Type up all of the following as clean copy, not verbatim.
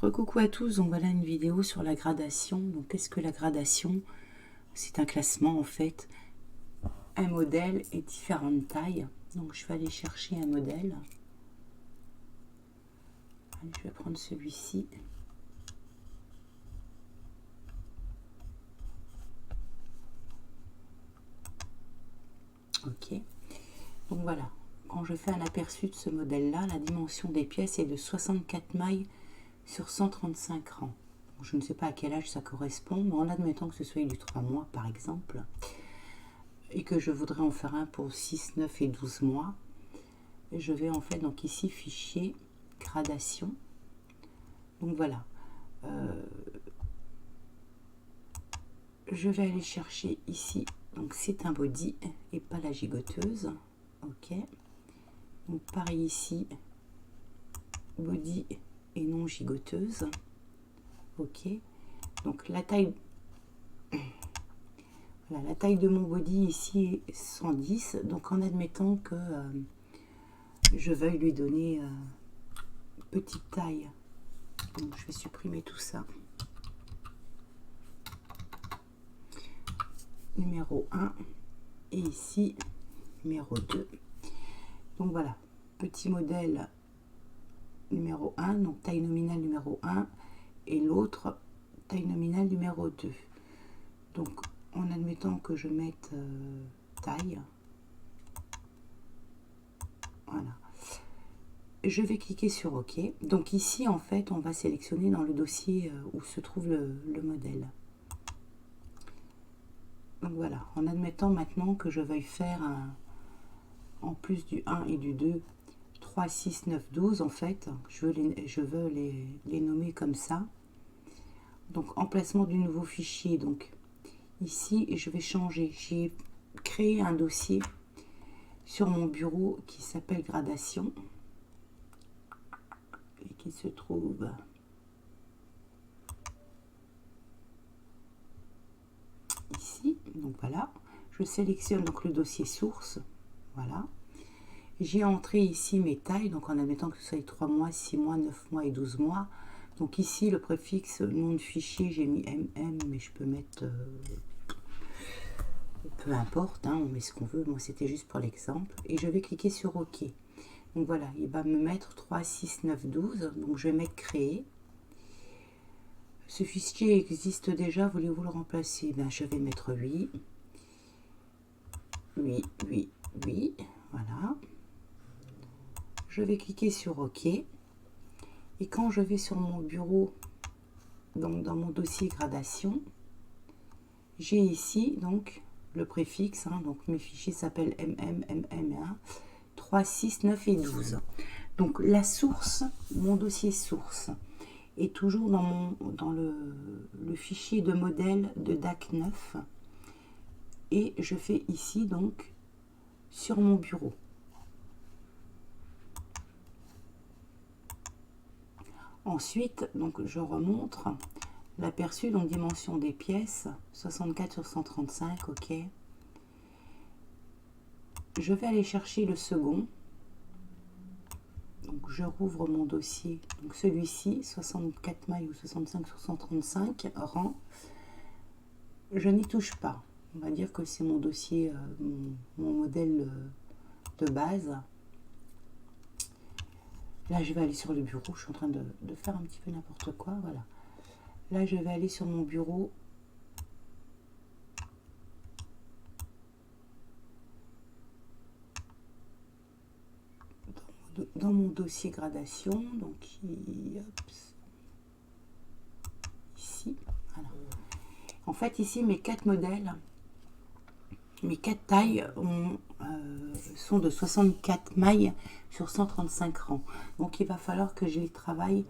Recoucou à tous, donc voilà une vidéo sur la gradation. Donc qu'est-ce que la gradation? C'est un classement en fait, un modèle et différentes tailles. Donc je vais aller chercher un modèle. Allez, je vais prendre celui-ci. Ok, donc voilà, quand je fais un aperçu de ce modèle-là, la dimension des pièces est de 64 mailles sur 135 rangs. Je ne sais pas à quel âge ça correspond, mais en admettant que ce soit du 3 mois par exemple, et que je voudrais en faire un pour 6, 9 et 12 mois, je vais en fait donc ici fichier gradation. Donc voilà, je vais aller chercher ici, donc c'est un body et pas la gigoteuse. Ok, donc pareil ici, body et non gigoteuse. Ok, donc la taille, voilà, la taille de mon body ici est 110, donc en admettant que je veuille lui donner petite taille, donc je vais supprimer tout ça. Numéro 1 et ici numéro 2. Donc voilà, petit modèle numéro 1, donc taille nominale numéro 1 et l'autre taille nominale numéro 2. Donc en admettant que je mette taille, voilà, je vais cliquer sur OK. Donc ici en fait on va sélectionner dans le dossier où se trouve le modèle. Donc voilà, en admettant maintenant que je veuille faire en plus du 1 et du 2, 3, 6, 9, 12 en fait, je veux les nommer comme ça. Donc emplacement du nouveau fichier, donc ici je vais changer, j'ai créé un dossier sur mon bureau qui s'appelle gradation et qui se trouve ici. Donc voilà, je sélectionne donc le dossier source, voilà. J'ai entré ici mes tailles, donc en admettant que ce soit 3 mois, 6 mois, 9 mois et 12 mois. Donc ici, le préfixe nom de fichier, j'ai mis MM, mais je peux mettre... peu importe, hein, on met ce qu'on veut. Moi, c'était juste pour l'exemple. Et je vais cliquer sur OK. Donc voilà, il va me mettre 3, 6, 9, 12. Donc je vais mettre créer. Ce fichier existe déjà, voulez-vous le remplacer? Ben, je vais mettre oui. Oui, oui, oui. Voilà. Je vais cliquer sur OK. Et quand je vais sur mon bureau, donc dans mon dossier gradation, j'ai ici donc le préfixe, hein, donc mes fichiers s'appellent MM, MM1, 3, 6, 9 et 12. Donc la source, mon dossier source, est toujours dans le fichier de modèle de DAC 9. Et je fais ici donc sur mon bureau. Ensuite, donc je remontre l'aperçu, donc dimension des pièces, 64 sur 135, ok. Je vais aller chercher le second. Donc je rouvre mon dossier, donc celui-ci, 64 mailles ou 65 sur 135 rangs. Je n'y touche pas. On va dire que c'est mon dossier, mon modèle de base. Là, je vais aller sur le bureau. Je suis en train de faire un petit peu n'importe quoi. Voilà. Là, je vais aller sur mon bureau. Dans mon dossier gradation. Donc, ici. Voilà. En fait, ici, mes 4 modèles, mes 4 tailles sont de 64 mailles sur 135 rangs. Donc, il va falloir que je les travaille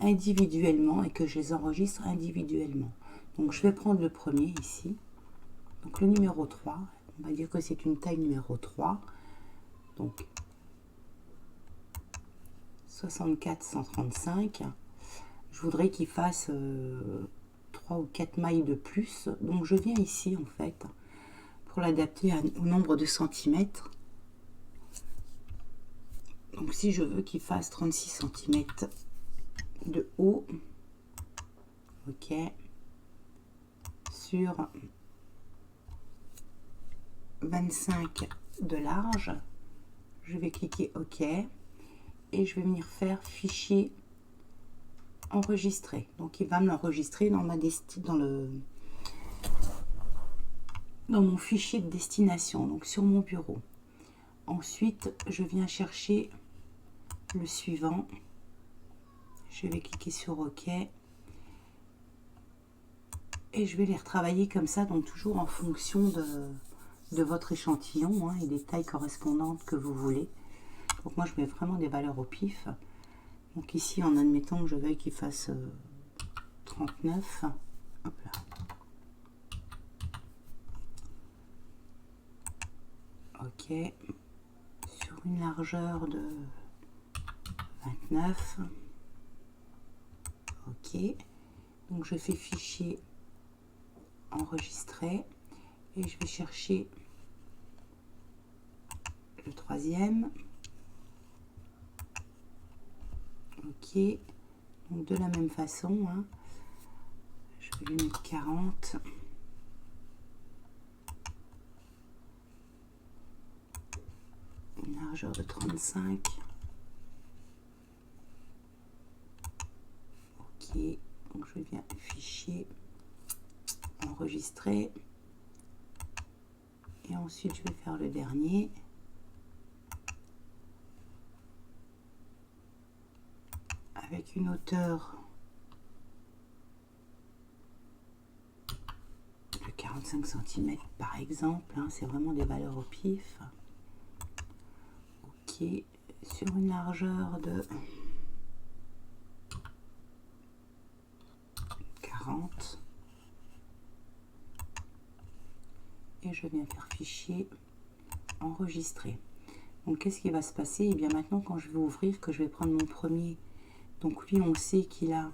individuellement et que je les enregistre individuellement. Donc je vais prendre le premier ici, donc le numéro 3, on va dire que c'est une taille numéro 3, donc 64 135. Je voudrais qu'il fasse 3 ou 4 mailles de plus, donc je viens ici en fait pour l'adapter au nombre de centimètres. Donc si je veux qu'il fasse 36 cm de haut, ok, sur 25 de large, je vais cliquer OK et je vais venir faire fichier enregistrer. Donc il va me l'enregistrer dans ma dans mon fichier de destination, donc sur mon bureau. Ensuite, je viens chercher le suivant. Je vais cliquer sur OK. Et je vais les retravailler comme ça, donc toujours en fonction de votre échantillon hein, et des tailles correspondantes que vous voulez. Donc moi, je mets vraiment des valeurs au pif. Donc ici, en admettant que je veuille qu'il fasse 39. Hop là. OK. Sur une largeur de 29. OK. Donc je fais fichier enregistrer et je vais chercher le troisième. OK. Donc de la même façon, hein, je vais lui mettre 40. Une largeur de 35. OK. Donc je viens fichier enregistrer et ensuite je vais faire le dernier. Avec une hauteur de 45 cm par exemple, hein, c'est vraiment des valeurs au pif. OK, sur une largeur de 40 et je viens faire fichier enregistrer. Donc qu'est-ce qui va se passer? Et bien maintenant quand je vais ouvrir, que je vais prendre mon premier, donc lui on sait qu'il a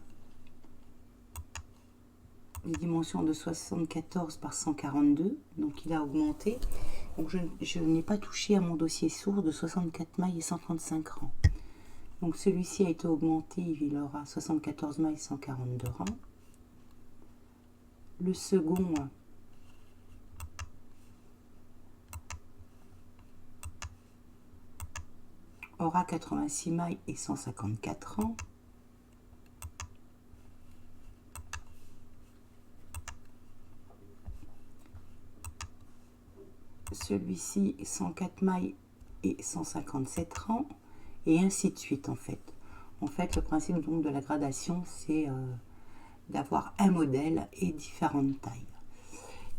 les dimensions de 74 par 142, donc il a augmenté. Donc je n'ai pas touché à mon dossier source de 64 mailles et 135 rangs. Donc celui-ci a été augmenté, il aura 74 mailles, 142 rangs. Le second aura 86 mailles et 154 rangs. Celui-ci 104 mailles et 157 rangs, et ainsi de suite en fait. En fait, le principe donc de la gradation, c'est d'avoir un modèle et différentes tailles.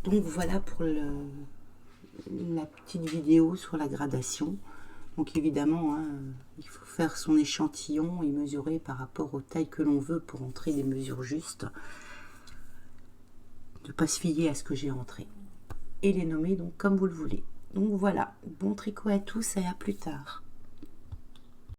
Donc voilà pour la petite vidéo sur la gradation. Donc évidemment, hein, il faut faire son échantillon et mesurer par rapport aux tailles que l'on veut pour entrer des mesures justes. Ne pas se fier à ce que j'ai entré. Et les nommer donc comme vous le voulez. Donc voilà, bon tricot à tous et à plus tard.